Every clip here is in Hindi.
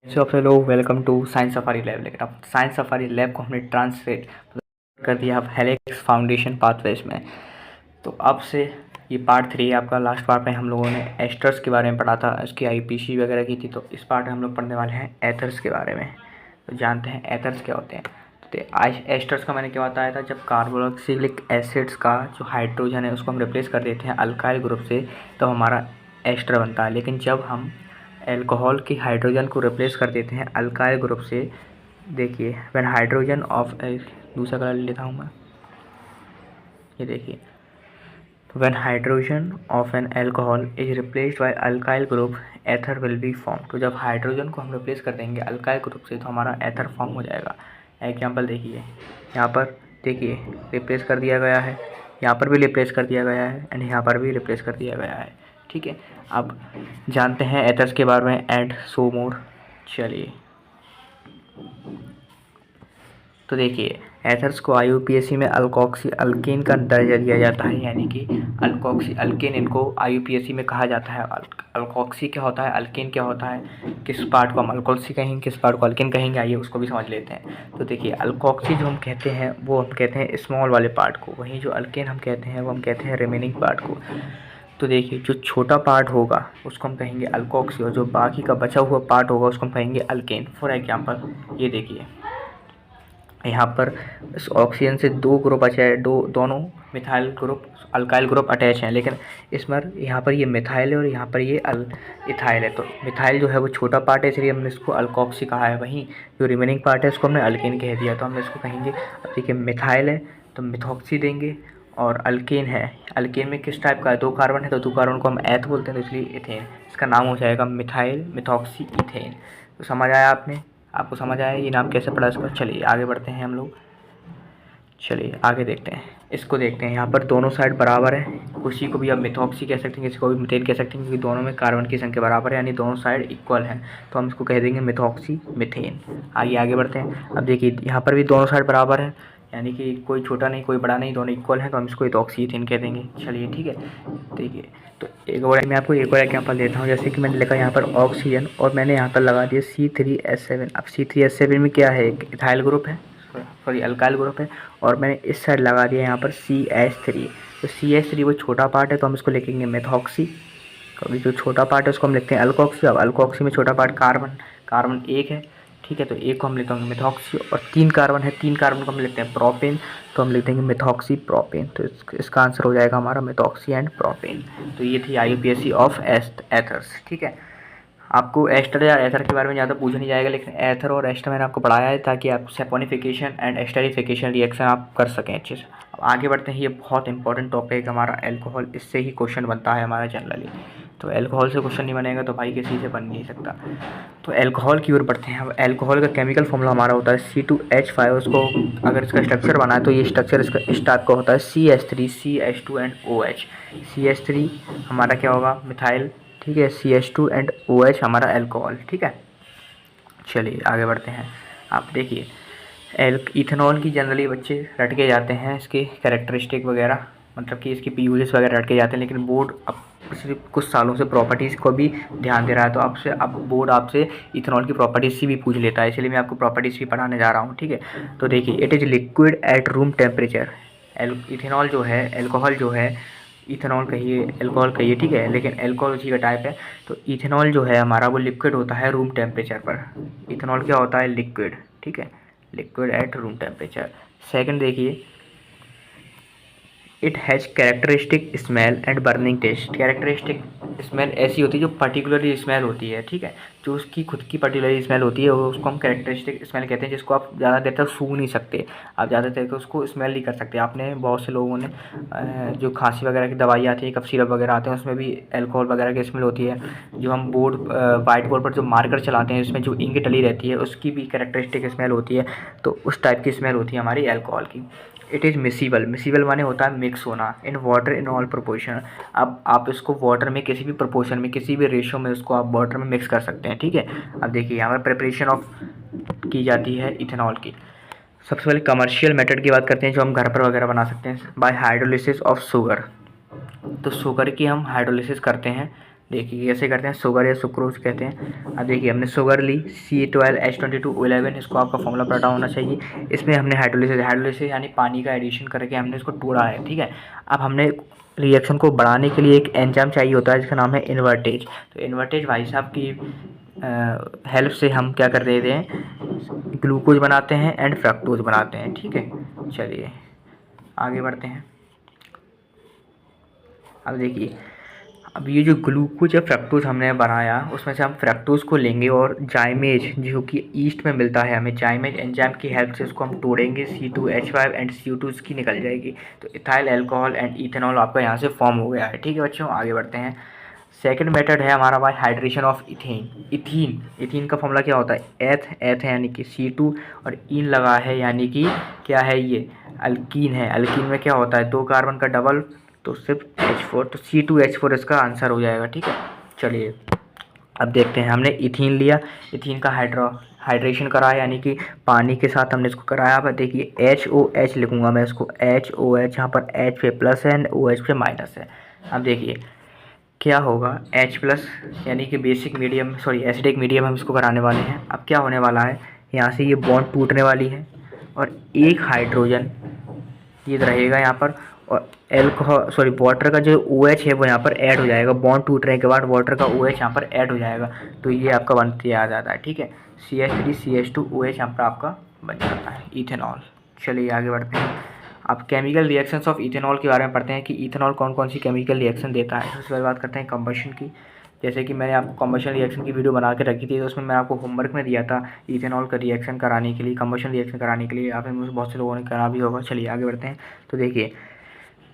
सो आप लोग welcome to science safari lab. लेकिन अब साइंस सफारी लैब को हमने ट्रांसलेट कर दिया अब हेलिक्स फाउंडेशन पाथवेज में। तो अब से ये पार्ट 3 है आपका। लास्ट पार्ट में हम लोगों ने एस्टर्स के बारे में पढ़ा था, उसकी आईपीसी वगैरह की थी। तो इस पार्ट में हम लोग पढ़ने वाले हैं एथर्स के बारे में। तो जानते हैं एथर्स क्या होते हैं। तो आज एस्टर्स का मैंने क्या बताया था, जब कार्बोक्सिलिक एसिड्स का जो हाइड्रोजन है उसको हम रिप्लेस कर देते हैं अल्काइल ग्रुप से, तो हमारा एस्टर बनता है। लेकिन जब हम एल्कोहल की हाइड्रोजन को रिप्लेस कर देते हैं अल्काइल ग्रुप से, देखिए व्हेन हाइड्रोजन ऑफ दूसरा कलर लेता हूँ मैं, ये देखिए, when hydrogen of an alcohol is replaced by alkyl group ether will be form. तो जब हाइड्रोजन को हम रिप्लेस कर देंगे अल्काइल ग्रुप से तो हमारा एथर फॉर्म हो जाएगा। एग्जाम्पल देखिए, यहाँ पर देखिए रिप्लेस कर दिया गया है, यहाँ पर भी रिप्लेस कर दिया गया है एंड यहाँ पर भी रिप्लेस कर दिया गया है। ठीक है, अब जानते हैं एथर्स के बारे में एंड सो मोर। चलिए, तो देखिए एथर्स को आईयूपीएसी में अल्कोक्सी अल्केन का दर्जा दिया जाता है, यानी कि अल्कोक्सी अल्केन इनको आईयूपीएसी में कहा जाता है। अल्कोक्सी क्या होता है, अल्केन क्या होता है, किस पार्ट को हम अल्कोक्सी कहेंगे, किस पार्ट को अल्केन कहेंगे, आइए उसको भी समझ लेते हैं। तो देखिए अल्कोक्सी जो हम कहते हैं वो हम कहते हैं स्मॉल वाले पार्ट को, वहीं जो अल्केन हम कहते हैं वो हम कहते हैं रिमेनिंग पार्ट को। तो देखिए जो छोटा पार्ट होगा उसको हम कहेंगे अल्कोक्सी और जो बाकी का बचा हुआ पार्ट होगा उसको हम कहेंगे अल्केन। फॉर एग्जांपल ये देखिए, यहाँ पर इस ऑक्सीजन से दो ग्रुप बचा है, दोनों methyl group alkyl group attach हैं, लेकिन इसमें यहाँ पर ये मिथाइल है और यहाँ पर ये इथाइल है। तो मिथाइल जो है वो छोटा पार्ट है, इसलिए हमने इसको अल्कोक्सी कहा है। वहीं जो रिमेनिंग पार्ट है उसको हमने अल्केन कह दिया, तो हम इसको कहेंगे। अब देखिए मिथाइल है तो मिथॉक्सी देंगे, और अल्केन है, अल्केन में किस टाइप का है, 2 कार्बन है तो 2 कार्बन को हम एथ बोलते हैं, तो इसलिए इथेन, इसका नाम हो जाएगा मिथाइल मिथॉक्सी इथेन। तो समझ आया आपको समझ आया ये नाम कैसे पड़ा इसका। चलिए आगे बढ़ते हैं हम लोग, चलिए आगे देखते हैं, इसको देखते हैं। यहाँ पर दोनों साइड बराबर है, किसी को भी आप मिथॉक्सी कह सकते हैं, किसी को भी मिथेन कह सकते हैं, क्योंकि दोनों में कार्बन की संख्या बराबर है, यानी दोनों साइड इक्वल है, तो हम इसको कह देंगे मिथॉक्सी मिथेन। आगे बढ़ते हैं। अब देखिए यहाँ पर भी दोनों साइड बराबर है, यानी कि कोई छोटा नहीं कोई बड़ा नहीं, दोनों इक्वल हैं, तो हम इसको इथॉक्सी इथेन कह देंगे। चलिए ठीक है, देखिए तो एक और मैं आपको एक और एग्जांपल देता हूँ। जैसे कि मैंने लिखा यहाँ पर ऑक्सीजन और मैंने यहाँ पर लगा दिया C3H7। अब C3H7 में क्या है, एक इथाइल ग्रुप है, सॉरी अल्काइल ग्रुप है, और मैंने इस साइड लगा दिया यहाँ पर CH3। तो CH3 वो छोटा पार्ट है, तो हम इसको लिखेंगे मेथॉक्सी। क्योंकि जो छोटा पार्ट है उसको हम लिखते हैं अल्कोक्सी। अब अल्कोक्सी में छोटा पार्ट कार्बन, कार्बन एक है, ठीक है, तो एक को हम लिखते हैं मिथॉक्सी, और 3 कार्बन है, 3 कार्बन को हम लिखते हैं प्रोपेन, तो हम लिख देंगे मिथॉक्सी प्रोपेन। तो इसका आंसर हो जाएगा हमारा मिथॉक्सी एंड प्रोपेन। तो ये थी आईयूपीएसी ऑफ एथर्स। ठीक है, आपको एस्टर या एथर के बारे में ज़्यादा पूछा नहीं जाएगा, लेकिन एथर और एस्टर मैंने आपको पढ़ाया है ताकि आप सेपोनिफिकेशन एंड एस्टरिफिकेशन रिएक्शन आप कर सकें अच्छे से। अब आगे बढ़ते हैं, ये बहुत इंपॉर्टेंट टॉपिक हमारा एल्कोहल, इससे ही क्वेश्चन बनता है हमारा जनरली। तो एल्कोहल से क्वेश्चन नहीं बनेगा तो भाई किसी से बन नहीं सकता। तो एल्कोहल की ओर बढ़ते हैं। अब एल्कोहल का केमिकल फॉर्मूला हमारा होता है C2H5। उसको अगर इसका स्ट्रक्चर बना है तो ये स्ट्रक्चर इसका इस टाइप का होता है CH3 CH2 and OH। CH3 हमारा क्या होगा, मिथाइल, ठीक है, CH2 एंड OH हमारा एल्कोहल। ठीक है, चलिए आगे बढ़ते हैं। आप देखिए इथेनॉल की जनरली बच्चे रट के जाते हैं, इसके कैरेक्टरिस्टिक वगैरह, मतलब कि इसकी पीयूजेस वगैरह रट के जाते हैं, लेकिन बोर्ड अब पिछले कुछ सालों से प्रॉपर्टीज़ को भी ध्यान दे रहा है, तो आपसे अब बोर्ड आपसे इथेनॉल की प्रॉपर्टीज़ से भी पूछ लेता है, इसलिए मैं आपको प्रॉपर्टीज़ भी पढ़ाने जा रहा हूँ। ठीक है, तो देखिए it is liquid at room temperature. Ethanol जो है, एल्कोहल जो है, इथेनॉल कहिए एल्कोहल कहिए, ठीक है, लेकिन एल्कोहल उसी का टाइप है। तो इथेनॉल जो है हमारा वो लिक्विड होता है रूम टेम्परेचर पर। इथेनॉल क्या होता है, लिक्विड, ठीक है, liquid at room temperature. Second देखिए, it has characteristic smell and burning taste. Characteristic smell ऐसी होती है जो पर्टिकुलरली स्मेल होती है, ठीक है, जो उसकी खुद की पर्टिकुलरली स्मेल होती है वो उसको हम कैरेक्टरिस्टिक स्मेल कहते हैं, जिसको आप ज़्यादा देर तक सूंघ नहीं सकते, आप ज़्यादा देर तक उसको स्मेल नहीं कर सकते। आपने बहुत से लोगों ने जो खांसी वगैरह की दवाई आती है, कफ सिरप वगैरह आते हैं, उसमें भी एल्कोहल वगैरह की स्मेल होती है। जो हम बोर्ड वाइट बोर्ड पर जो मार्कर चलाते हैं उसमें जो इंक डली रहती है उसकी भी कैरेक्टरिस्टिक स्मेल होती है, तो उस टाइप की स्मेल होती है हमारी एल्कोहल की। इट इज़ मिसिबल, मिसिबल माने होता है मिक्स होना, in water in all proportion. अब आप इसको वाटर में किसी भी प्रोपोर्शन में, किसी भी रेशो में उसको आप वाटर में मिक्स कर सकते हैं। ठीक है, अब देखिए यहाँ पर प्रिपरेशन ऑफ की जाती है इथेनॉल की। सबसे पहले कमर्शियल मेथड की बात करते हैं जो हम घर पर वगैरह बना सकते हैं, बाय हाइड्रोलिसिस ऑफ शुगर। तो शुगर की हम हाइड्रोलिसिस करते हैं देखिए कैसे करते हैं, शुगर या सुक्रोज कहते हैं। अब देखिए हमने शुगर ली C12H22O11, इसको आपका फॉर्मूला पता होना चाहिए। इसमें हमने हाइड्रोलिसिस यानी पानी का एडिशन करके हमने इसको तोड़ा है, ठीक है। अब हमने रिएक्शन को बढ़ाने के लिए एक एंजाइम चाहिए होता है जिसका नाम है इन्वर्टेज। तो इन्वर्टेज भाई साहब की हेल्प से हम क्या कर देते हैं, ग्लूकोज बनाते हैं एंड फ्रक्टोज बनाते हैं, ठीक है। चलिए आगे बढ़ते हैं। अब देखिए, अब ये जो ग्लूकोज या फ्रक्टोज हमने बनाया उसमें से हम फ्रक्टोज को लेंगे और जाइमेज जो कि ईस्ट में मिलता है हमें, जाइमेज एंजाइम की हेल्प से उसको हम तोड़ेंगे, C2H5 एंड CO2 उसकी निकल जाएगी। तो इथाइल अल्कोहल एंड इथेनॉल आपका यहाँ से फॉर्म हो गया है, ठीक है बच्चों। आगे बढ़ते हैं। सेकंड मेथड है हमारा भाई हाइड्रेशन ऑफ इथीन। इथीन का फॉर्मूला क्या होता है, एथ है यानी कि C2 और इन लगा है यानी कि क्या है, ये अल्कीन है। अल्कीन में क्या होता है, 2 कार्बन का डबल तो सिर्फ H4, तो C2H4 इसका आंसर हो जाएगा, ठीक है। चलिए अब देखते हैं, हमने इथीन लिया, इथीन का हाइड्रेशन कराया यानी कि पानी के साथ हमने इसको कराया। अब देखिए HOH लिखूंगा मैं इसको, HOH, यहाँ पर H पे प्लस है एंड OH पे माइनस है। अब देखिए क्या होगा, H प्लस यानी कि बेसिक मीडियम एसिडिक मीडियम हम इसको कराने वाले हैं। अब क्या होने वाला है, यहाँ से ये बॉन्ड टूटने वाली है और एक हाइड्रोजन ये रहेगा यहाँ पर, और वाटर का जो OH है वो यहाँ पर ऐड हो जाएगा। बॉन्ड टूटने के बाद वाटर का OH यहाँ पर ऐड हो जाएगा, तो ये आपका बनते आ जाता है, ठीक है। CH3CH2OH यहाँ पर आपका बन जाता है इथेनॉल। चलिए आगे बढ़ते हैं। अब केमिकल रिएक्शंस ऑफ इथेनॉल के बारे में पढ़ते हैं कि इथेनॉल कौन कौन सी केमिकल रिएक्शन देता है। उसके बाद बात करते हैं कंबशन की। जैसे कि मैंने आपको कंबशन रिएक्शन की वीडियो बना के रखी थी, तो उसमें मैं आपको होमवर्क में दिया था इथेनॉल का रिएक्शन कराने के लिए, कंबशन रिएक्शन कराने के लिए। आप में बहुत से लोगों ने करा भी होगा। चलिए आगे बढ़ते हैं। तो देखिए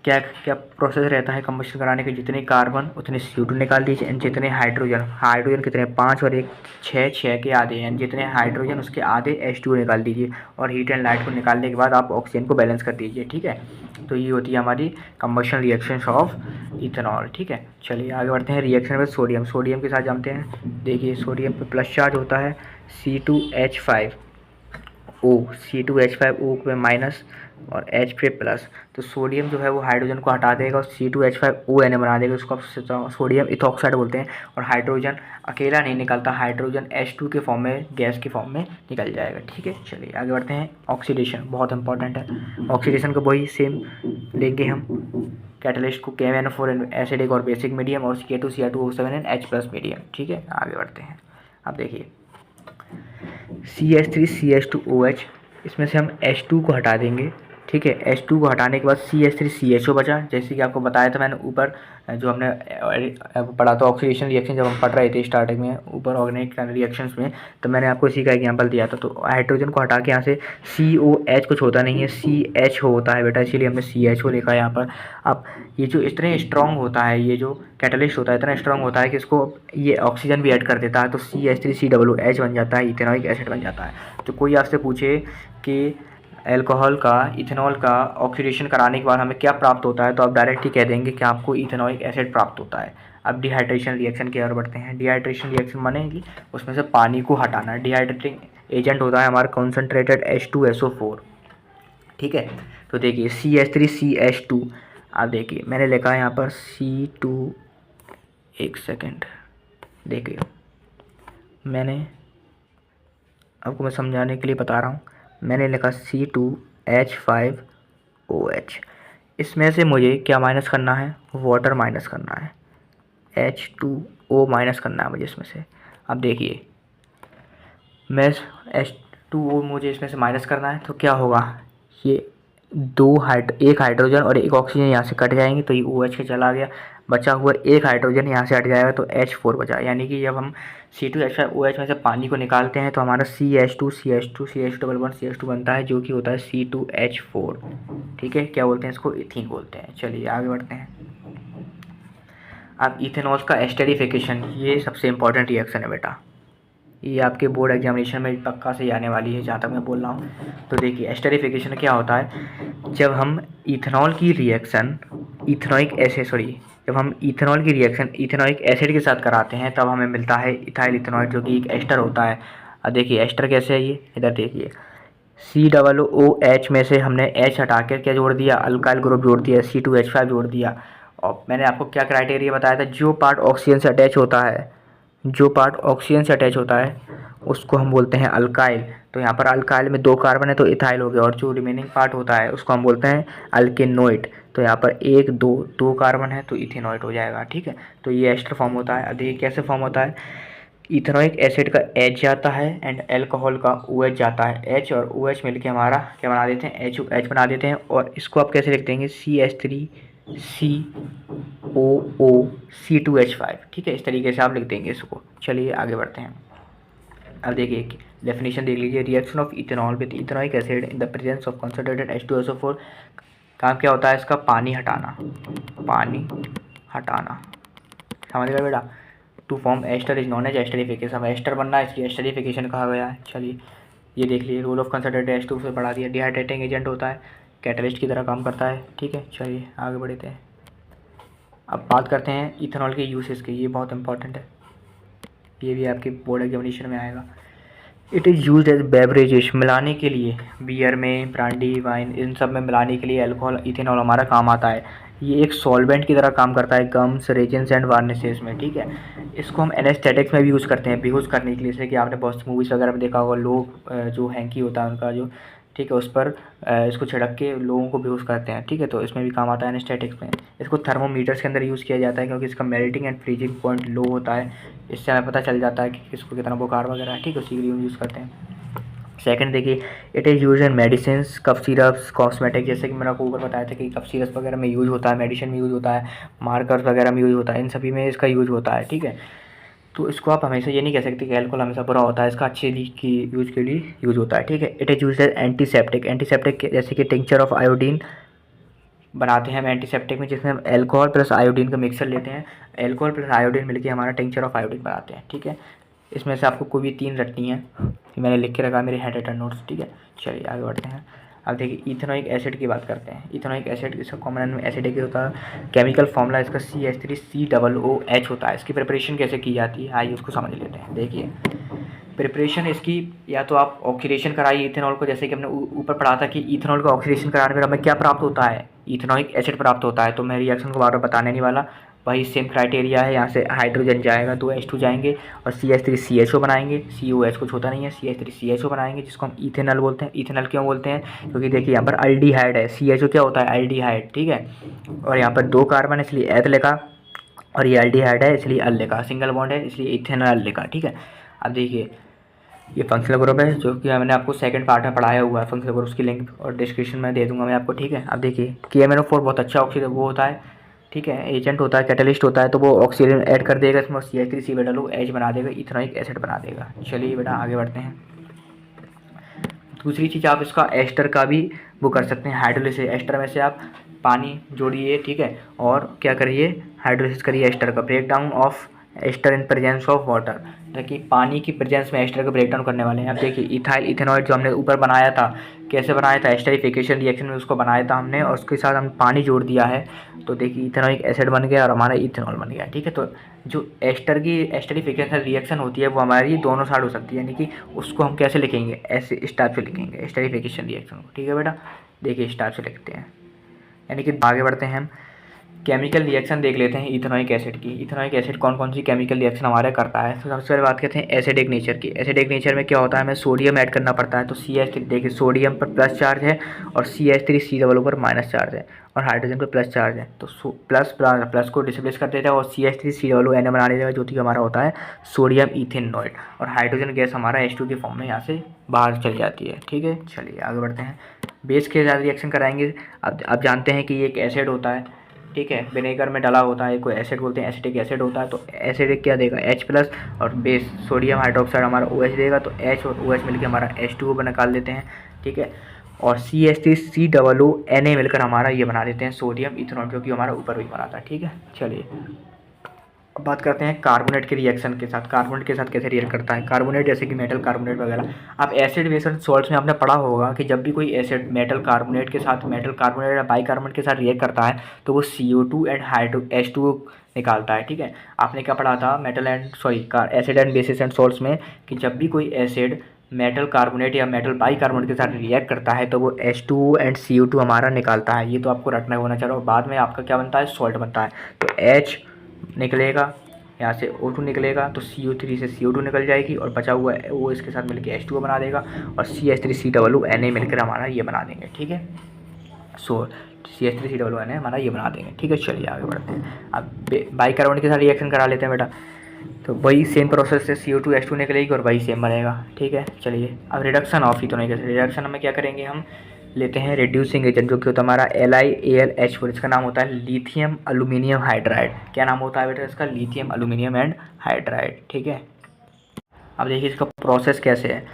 क्या क्या प्रोसेस रहता है कंबशन कराने के, जितने कार्बन उतने CO2 निकाल दीजिए एंड जितने हाइड्रोजन कितने 5 और 1 6 के आधे हैं, जितने हाइड्रोजन उसके आधे H2O निकाल दीजिए और हीट एंड लाइट को निकालने के बाद आप ऑक्सीजन को बैलेंस कर दीजिए, ठीक है। तो ये होती है हमारी कंबशन रिएक्शंस ऑफ इथेनॉल, ठीक है। चलिए आगे बढ़ते हैं। रिएक्शन में सोडियम के साथ जानते हैं। देखिए सोडियम पे प्लस चार्ज होता है, C2H5O पे माइनस और H पे प्लस। तो सोडियम जो है वो हाइड्रोजन को हटा देगा और C2H5ONA बना देगा, उसको आप सोडियम इथॉक्साइड बोलते हैं। और हाइड्रोजन अकेला नहीं निकलता, हाइड्रोजन H2 के फॉर्म में, गैस के फॉर्म में निकल जाएगा, ठीक है। चलिए आगे बढ़ते हैं। ऑक्सीडेशन बहुत इंपॉर्टेंट है। ऑक्सीडेशन का वही सेम लेंगे हम, कैटलिस्ट को KMnO4 एसिडिक और बेसिक मीडियम और K2Cr2O7 H+ मीडियम, ठीक है। आगे बढ़ते हैं। अब देखिए CH3CH2OH, इसमें से हम H2 को हटा देंगे, ठीक है। H2 को हटाने के बाद CH3CHO बचा। जैसे कि आपको बताया था मैंने ऊपर, जो हमने पढ़ा था ऑक्सीडेशन रिएक्शन जब हम पढ़ रहे थे स्टार्टिंग में ऊपर ऑर्गेनिक रिएक्शंस में, तो मैंने आपको इसी का एग्जांपल दिया था। तो हाइड्रोजन को हटा के यहाँ से COH कुछ होता नहीं है, CH होता है बेटा, इसीलिए हमने CHO लिखा है यहाँ पर। अब ये जो इतने स्ट्रॉन्ग होता है, ये जो कैटलिस्ट होता है इतना स्ट्रॉन्ग होता है कि इसको ये ऑक्सीजन भी ऐड कर देता है, तो CH3COOH बन जाता है, इथेनॉइक एसिड बन जाता है। तो कोई आपसे पूछे कि अल्कोहल का इथेनॉल का ऑक्सीडेशन कराने के बाद हमें क्या प्राप्त होता है, तो आप डायरेक्ट ही कह देंगे कि आपको इथेनॉइक एसिड प्राप्त होता है। अब डिहाइड्रेशन रिएक्शन की ओर बढ़ते हैं। डिहाइड्रेशन रिएक्शन माने कि उसमें से पानी को हटाना। डिहाइड्रेटिंग एजेंट होता है हमारा कॉन्सेंट्रेटेड H2SO4, ठीक है। तो देखिए CH3CH2, आप देखिए मैंने लिखा है यहाँ पर C2, एक सेकेंड देखिए, मैंने आपको मैं समझाने के लिए बता रहा हूँ। मैंने लिखा C2H5OH, इसमें से मुझे क्या माइनस करना है, वाटर माइनस करना है, H2O माइनस करना है मुझे इसमें से। अब देखिए मैं H2O मुझे इसमें से माइनस करना है, तो क्या होगा, ये एक हाइड्रोजन और एक ऑक्सीजन यहाँ से कट जाएंगे, तो ये OH के चला गया, बचा हुआ एक हाइड्रोजन यहाँ से हट जाएगा तो H4 बचा। यानी कि जब हम C2H5OH में से पानी को निकालते हैं तो हमारा CH2 बनता है, जो कि होता है C2H4, ठीक है। क्या बोलते हैं इसको, इथीन बोलते हैं। चलिए आगे बढ़ते हैं। अब इथेनॉल का एस्टरीफिकेशन, ये सबसे इम्पॉर्टेंट रिएक्शन है बेटा, ये आपके बोर्ड एग्जामिनेशन में पक्का से आने वाली है जहाँ तक मैं बोल रहा हूँ। तो देखिए एस्टरीफिकेशन क्या होता है, जब हम इथेनॉल की रिएक्शन जब हम इथेनॉल की रिएक्शन इथेनॉइक एसिड के साथ कराते हैं तब हमें मिलता है इथाइल इथेनॉल, जो कि एक एस्टर होता है। अब देखिए एस्टर कैसे है, ये इधर देखिए COOH में से हमने H हटा कर क्या जोड़ दिया, अल्काइल ग्रुप जोड़ दिया, C2H5 जोड़ दिया और मैंने आपको क्या क्राइटेरिया बताया था, जो पार्ट ऑक्सीजन से अटैच होता है, जो पार्ट ऑक्सीजन से अटैच होता है उसको हम बोलते हैं अल्काइल। तो यहाँ पर अल्काइल में 2 कार्बन है तो इथाइल हो गया, और जो रिमेनिंग पार्ट होता है उसको हम बोलते हैं अल्केनोइड। तो यहाँ पर 1 2 कार्बन है तो इथेनॉइड हो जाएगा, ठीक है। तो ये एस्टर फॉर्म होता है। अब देखिए कैसे फॉर्म होता है, इथेनॉइक एसिड का H जाता है एंड अल्कोहल का OH जाता है। H और OH मिलके हमारा क्या बना देते हैं, H बना देते हैं। और इसको आप कैसे लिख देंगे, CH3COO ठीक है, इस तरीके से आप लिख देंगे इसको। चलिए आगे बढ़ते हैं। अब देखिए डेफिनेशन देख लीजिए, reaction of ethanol with ethanoic acid in the presence of concentrated H2SO4। काम क्या होता है इसका, पानी हटाना, पानी हटाना, समझ गए बेटा। To form ester is known as esterification. अब एस्टर बनना है इसलिए एस्टरिफिकेशन कहा गया है। चलिए ये देख लीजिए, रोल ऑफ कंसंट्रेटेड H2 से बढ़ा दिया, डिहाइड्रेटिंग एजेंट होता है, कैटलिस्ट की तरह काम करता है, ठीक है। चलिए आगे बढ़ते हैं। अब बात करते हैं इथेनॉल के यूसेस की, ये बहुत इंपॉर्टेंट है, ये भी आपके बोर्ड एग्जामिनेशन में आएगा। It is use as beverages, मिलाने के लिए, बियर में, ब्रांडी, वाइन, इन सब में मिलाने के लिए अल्कोहल इथेनॉल हमारा काम आता है। ये एक सॉल्वेंट की तरह काम करता है गम्स, रेजिन्स एंड वार्निशेस में, ठीक है। इसको हम एनेस्थेटिक्स में भी यूज़ करते हैं, बेहोश करने के लिए, जैसे कि आपने बहुत मूवीज़ वगैरह में देखा होगा, लोग जो हैंकी होता है उनका जो, ठीक है, उस पर इसको छिड़क के लोगों को बेहोश करते हैं, ठीक है। तो इसमें भी काम आता है एनेस्थेटिक्स में। इसको थर्मोमीटर्स के अंदर यूज़ किया जाता है क्योंकि इसका मेल्टिंग एंड फ्रीजिंग पॉइंट लो होता है, इससे हमें पता चल जाता है कि किसको कितना बुखार वगैरह है, ठीक है, उसी के लिए यूज़ करते हैं। सेकंड देखिए, it is use in medicine, cough syrups, cosmetic, जैसे कि मैंने आपको ऊपर बताया था कि कफ सिरप्स वगैरह में यूज़ होता है, मेडिसिन में यूज़ होता है, मार्कर्स वगैरह में यूज़ होता है, इन सभी में इसका यूज़ होता है, ठीक है। तो इसको आप हमेशा ये नहीं कह सकते कि अल्कोहल हमेशा बुरा होता है, इसका अच्छे की यूज़ के लिए यूज़ होता है, ठीक है। It is use as antiseptic, antiseptic जैसे कि टिंक्चर ऑफ आयोडीन बनाते हैं हम एंटीसेप्टिक में, जिसमें हम अल्कोहल प्लस आयोडीन का मिक्सर लेते हैं, अल्कोहल प्लस आयोडीन मिलकर हमारा टिंक्चर ऑफ आयोडीन बनाते हैं, ठीक है। इसमें से आपको कोई भी 3 रटनी है, मैंने लिख के रखा मेरे हैंड रिटन नोट्स, ठीक है। चलिए आगे बढ़ते हैं। अब देखिए इथेनॉइक एसिड की बात करते हैं। इथेनॉइक एसिड इसका कॉमन एसिड होता है, केमिकल फॉर्मूला इसका CH3COOH होता है। इसकी प्रिपरेशन कैसे की जाती है आइए उसको समझ लेते हैं। देखिए प्रिपरेशन इसकी, या तो आप ऑक्सीडेशन कराइए इथेनॉल को, जैसे कि हमने ऊपर पढ़ा था कि इथेनॉल को ऑक्सीडेशन कराने पर हमें क्या प्राप्त होता है, इथेनॉइक एसिड प्राप्त होता है। तो मैं रिएक्शन को बार बार बताने नहीं वाला, वही सेम क्राइटेरिया है। यहाँ से हाइड्रोजन जाएगा, 2 H2 जाएंगे और CH3CHO बनाएंगे, COH कुछ होता नहीं है, CH3CHO बनाएंगे, जिसको हम इथेनॉल बोलते हैं। इथेनॉल क्यों बोलते हैं, क्योंकि देखिए यहाँ पर अल्डिहाइड है, CHO क्या होता है, अल्डिहाइड, ठीक है। और यहाँ पर 2 कार्बन है इसलिए एथ लिखा, और ये अल्डिहाइड है इसलिए अल लिखा, सिंगल बॉन्ड है इसलिए इथेनॉल लिखा, ठीक है। अब देखिए ये फंक्शनल ग्रुप है जो कि मैंने आपको सेकंड पार्ट में पढ़ाया हुआ है, फंक्शनल ग्रुप की लिंक और डिस्क्रिप्शन में दे दूंगा मैं आपको, ठीक है। अब देखिए KMnO4 बहुत अच्छा ऑक्सीजन वो होता है, ठीक है, एजेंट होता है, कैटलिस्ट होता है, तो वो ऑक्सीजन ऐड कर देगा इसमें, CH3COOH बना देगा, इथेनॉइक एसिड बना देगा। चलिए बेटा आगे बढ़ते हैं। दूसरी चीज़ आप इसका एस्टर का भी वो कर सकते हैं, हाइड्रोलिसिस। एस्टर में से आप पानी जोड़िए, ठीक है, और क्या करिए, हाइड्रोलिसिस करिए एस्टर का, break down of ester in presence of water, ताकि पानी की प्रेजेंस में एस्टर का ब्रेक डाउन करने वाले हैं। अब देखिए इथाइल इथेनॉइड जो हमने ऊपर बनाया था, कैसे बनाया था, एस्टरिफिकेशन रिएक्शन में उसको बनाया था हमने, और उसके साथ हम पानी जोड़ दिया है, तो देखिए इथेनॉइक एसिड बन गया और हमारा इथेनॉल बन गया, ठीक है। तो जो एस्टर की एस्टरिफिकेशन रिएक्शन होती है वो हमारी दोनों साइड हो सकती है, यानी कि उसको हम कैसे लिखेंगे, ऐसे इस टाइप से लिखेंगे एस्टरिफिकेशन रिएक्शन को, ठीक है बेटा। देखिए इस टाइप से लिखते हैं, यानी कि आगे बढ़ते हैं हम। केमिकल रिएक्शन देख लेते हैं इथेनॉइक एसिड की। इथेनॉइक एसिड कौन कौन सी केमिकल रिएक्शन हमारे करता है, तो सबसे पहले बात करते हैं एसिडिक नेचर की। एसिडिक नेचर में क्या होता है, हमें सोडियम ऐड करना पड़ता है, तो CH3 देखिए सोडियम पर प्लस चार्ज है और CH3C पर माइनस चार्ज है, और हाइड्रोजन पर प्लस चार्ज है, तो प्लस प्लस को डिस्प्लेस कर देता है और CH3COON बना देगा, जो कि हमारा होता है सोडियम इथेनॉइड, और हाइड्रोजन गैस हमारा H2 के फॉर्म में यहाँ से बाहर चल जाती है, ठीक है। चलिए आगे बढ़ते हैं। बेस के साथ रिएक्शन कराएंगे। अब आप जानते हैं कि ये एक एसिड होता है, ठीक है, विनेगर में डला होता है, कोई एसिड बोलते हैं, एसिटिक एसिड होता है, तो एसिडिक क्या देगा H+ और बेस सोडियम हाइड्रोक्साइड हमारा OH देगा, तो H और OH मिलकर हमारा H2O बना निकाल देते हैं, ठीक है। और CH3COONA मिलकर हमारा ये बना देते हैं सोडियम इथेनॉल, जो कि हमारा ऊपर भी बनाता है, ठीक है। चलिए अब बात करते हैं कार्बोनेट के रिएक्शन के साथ। कार्बोनेट के साथ कैसे रिएक्ट करता है, कार्बोनेट जैसे कि मेटल कार्बोनेट वगैरह। आप एसिड बेस एंड सॉल्ट्स में आपने पढ़ा होगा कि जब भी कोई एसिड मेटल कार्बोनेट के साथ, मेटल कार्बोनेट या बाइकार्बोनेट के साथ रिएक्ट करता है तो वो CO2 एंड H2O निकालता है, ठीक है। आपने क्या पढ़ा था metal and acid and bases and salts में, कि जब भी कोई एसिड मेटल कार्बोनेट या मेटल बाइकार्बोनेट के साथ रिएक्ट करता है तो वो H2O एंड CO2 हमारा निकालता है। ये तो आपको रटना होना चाहिए। और बाद में आपका क्या बनता है, सॉल्ट बनता है। तो H निकलेगा, यहाँ से O2 निकलेगा, तो CO3 से CO2 निकल जाएगी और बचा हुआ वो इसके साथ मिलकर H2O बना देगा और CH3COO मिलकर हमारा ये बना देंगे। ठीक है, सो CH3COO हमारा ये बना देंगे। ठीक है, चलिए आगे बढ़ते हैं। अब बाइकार्बोनेट के साथ रिएक्शन करा लेते हैं बेटा। तो वही सेम प्रोसेस से CO2 H2 निकलेगी और वही सेम बनेगा। ठीक है, चलिए अब reduction of ethanoic acid. Reduction में क्या करेंगे, हम लेते हैं रिड्यूसिंग एजेंट जो कि होता है हमारा LiAlH4। इसका नाम होता है लिथियम अल्यूमिनियम हाइड्राइड। क्या नाम होता है बेटा इसका, लिथियम अल्यूमिनियम एंड हाइड्राइड। ठीक है, अब देखिए इसका प्रोसेस कैसे है।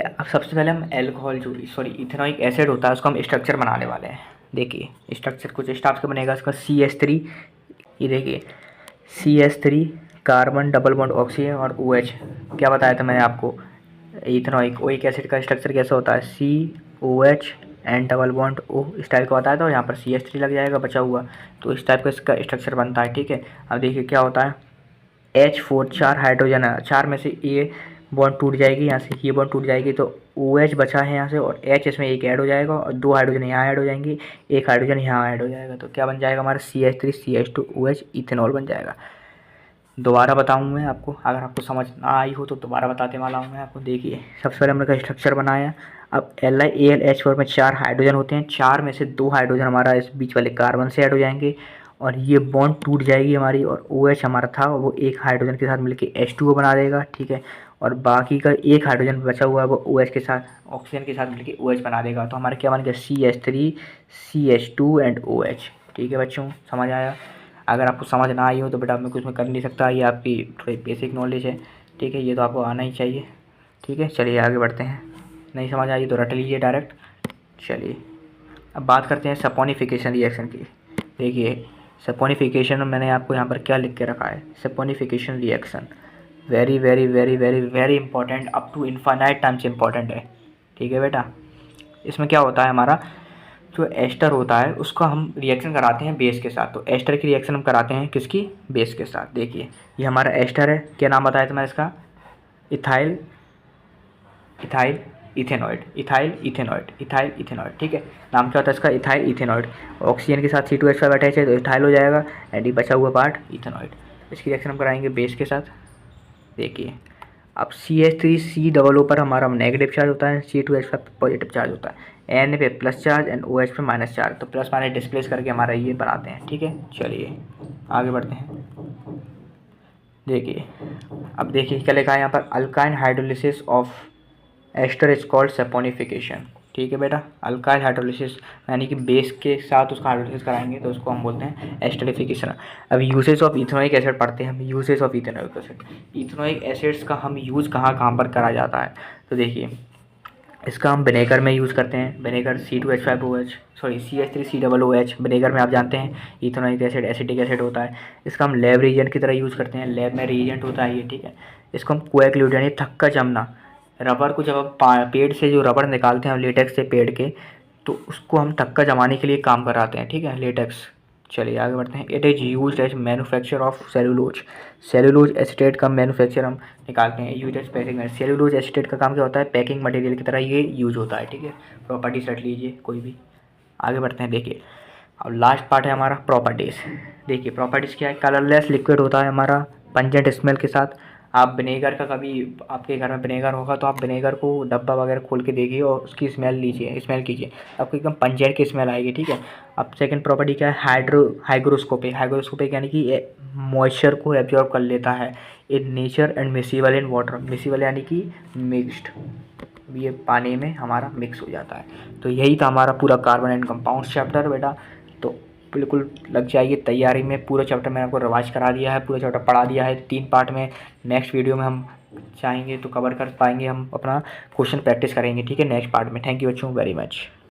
अब सबसे पहले हम एल्कोहल जो इथेनॉइक एसिड होता है उसका हम स्ट्रक्चर बनाने वाले हैं। देखिए स्ट्रक्चर कुछ इस टाइप से बनेगा इसका। CH3, ये देखिए CH3 carbon double bond oxygen और OH। क्या बताया था मैंने आपको, इथेनॉइक ओइक एसिड का स्ट्रक्चर कैसा होता है, COH and double bond O, इस टाइप का बताया था। और यहाँ पर CH3 लग जाएगा बचा हुआ, तो इस टाइप का इसका स्ट्रक्चर बनता है। ठीक है, अब देखिए क्या होता है, H4 4 हाइड्रोजन है, 4 में से ये बॉन्ड टूट जाएगी, यहाँ से ये बॉन्ड टूट जाएगी तो OH बचा है यहाँ से, और H इसमें एक ऐड हो जाएगा और 2 हाइड्रोजन यहाँ ऐड हो जाएंगी, एक हाइड्रोजन यहाँ ऐड हो जाएगा। तो क्या बन जाएगा हमारा CH3 CH2 OH इथेनॉल बन जाएगा। दोबारा बताऊँ मैं आपको, अगर आपको समझ ना आई हो तो दोबारा बताने वाला हूँ मैं आपको। देखिए सबसे पहले हमने का स्ट्रक्चर बनाया। अब LiAlH4 में 4 हाइड्रोजन होते हैं, 4 में से 2 हाइड्रोजन हमारा इस बीच वाले कार्बन से ऐड हो जाएंगे और ये बॉन्ड टूट जाएगी हमारी, और OH हमारा था वो एक हाइड्रोजन के साथ मिलके H2O बना देगा। ठीक है, और बाकी का एक हाइड्रोजन बचा हुआ है वो OH के साथ, ऑक्सीजन के साथ मिलके OH बना देगा। तो हमारा क्या बन गया, CH3 CH2 एंड OH। ठीक है बच्चों, समझ आया। अगर आपको समझ ना आई हो तो बेटा मैं कुछ में कर नहीं सकता, ये आपकी थोड़ी बेसिक नॉलेज है। ठीक है, ये तो आपको आना ही चाहिए। ठीक है, चलिए आगे बढ़ते हैं। नहीं समझ आई तो रट लीजिए डायरेक्ट। चलिए अब बात करते हैं सपोनिफिकेशन रिएक्शन की। देखिए सपोनिफिकेशन मैंने आपको यहाँ पर क्या लिख के रखा है, saponification reaction very very very very very important, up to infinite time से इम्पॉर्टेंट है। ठीक है बेटा, इसमें क्या होता है, हमारा जो एस्टर होता है उसका हम रिएक्शन कराते हैं बेस के साथ। तो एस्टर की रिएक्शन हम कराते हैं किसकी, बेस के साथ। देखिए ये हमारा एस्टर है, क्या नाम बताया था मैं इसका, ethyl ethyl ethanoid, ethyl ethanoid, ethyl ethanoid. ठीक है, नाम क्या होता है इसका, इथाइल इथेनॉइड। ऑक्सीजन के साथ C2H5 अटैच है तो इथाइल हो जाएगा एंड ये बचा हुआ पार्ट इथेनॉइड। इसकी रिएक्शन हम कराएंगे बेस के साथ। देखिए अब CH3COO पर हमारा नेगेटिव चार्ज होता है, C2H5 पॉजिटिव चार्ज होता है, N पे प्लस चार्ज एंड OH पे माइनस चार्ज। तो प्लस माइनस डिस्प्लेस करके हमारा ये बनाते हैं। ठीक है, चलिए आगे बढ़ते हैं। देखिए अब देखिए क्या लिखा है यहाँ पर, अल्काइन hydrolysis of ester is called saponification. ठीक है बेटा, अल्काइल हाइड्रोलिसिस यानी कि बेस के साथ उसका हाइड्रोलिसिस कराएंगे तो उसको हम बोलते हैं एस्टरिफिकेशन। अब यूसेज ऑफ इथेनॉइक एसिड पढ़ते हैं हम, usage of ethanoic acid. Ethanoic acids का हम यूज़ कहाँ पर करा जाता है, तो देखिए इसका हम विनेगर में यूज़ करते हैं। विनेगर CH3COOH विनेगर में आप जानते हैं इथेनॉइक एसिड एसिटिक एसिड होता है। इसका हम लैब रिएजेंट की तरह यूज़ करते हैं, लैब में रिएजेंट होता है ये। ठीक है, इसको हम कोएगुलेट यानी थक्का जमना, रबर को जब हम पेड़ से जो रबर निकालते हैं हम लेटेक्स से पेड़ के, तो उसको हम थक्का जमाने के लिए काम कराते हैं। ठीक है, लेटेक्स। चलिए आगे बढ़ते हैं। It is used as manufacture of cellulose. Cellulose acetate का मैन्युफैक्चर हम निकालते हैं, use as packing. Cellulose acetate का काम क्या होता है, पैकिंग मटेरियल की तरह ये यूज होता है। ठीक है, प्रॉपर्टीज रख लीजिए कोई भी। आगे बढ़ते हैं। देखिए अब लास्ट पार्ट है हमारा प्रॉपर्टीज़। देखिए प्रॉपर्टीज़ क्या है, कलरलेस लिक्विड होता है हमारा, पंजेंट स्मेल के साथ। आप विनेगर का, कभी आपके घर में विनेगर होगा तो आप विनेगर को डब्बा वगैरह खोल के देखिए और उसकी स्मेल लीजिए, स्मेल कीजिए, आपको एकदम पंजेंट की स्मेल आएगी। ठीक है, अब सेकंड प्रॉपर्टी क्या है, हाइग्रोस्कोपिक। हाइग्रोस्कोपिक यानी कि मॉइस्चर को एब्जॉर्ब कर लेता है in nature and miscible in water. Miscible यानी कि मिक्स्ड, ये पानी में हमारा मिक्स हो जाता है। तो यही था हमारा पूरा कार्बन एंड कंपाउंड्स चैप्टर बेटा। तो बिल्कुल लग जाइए तैयारी में, पूरा चैप्टर मैंने आपको रिवाइज करा दिया है, पूरा चैप्टर पढ़ा दिया है 3 पार्ट में। नेक्स्ट वीडियो में हम चाहेंगे तो कवर कर पाएंगे, हम अपना क्वेश्चन प्रैक्टिस करेंगे। ठीक है, नेक्स्ट पार्ट में। थैंक यू बच्चों वेरी मच।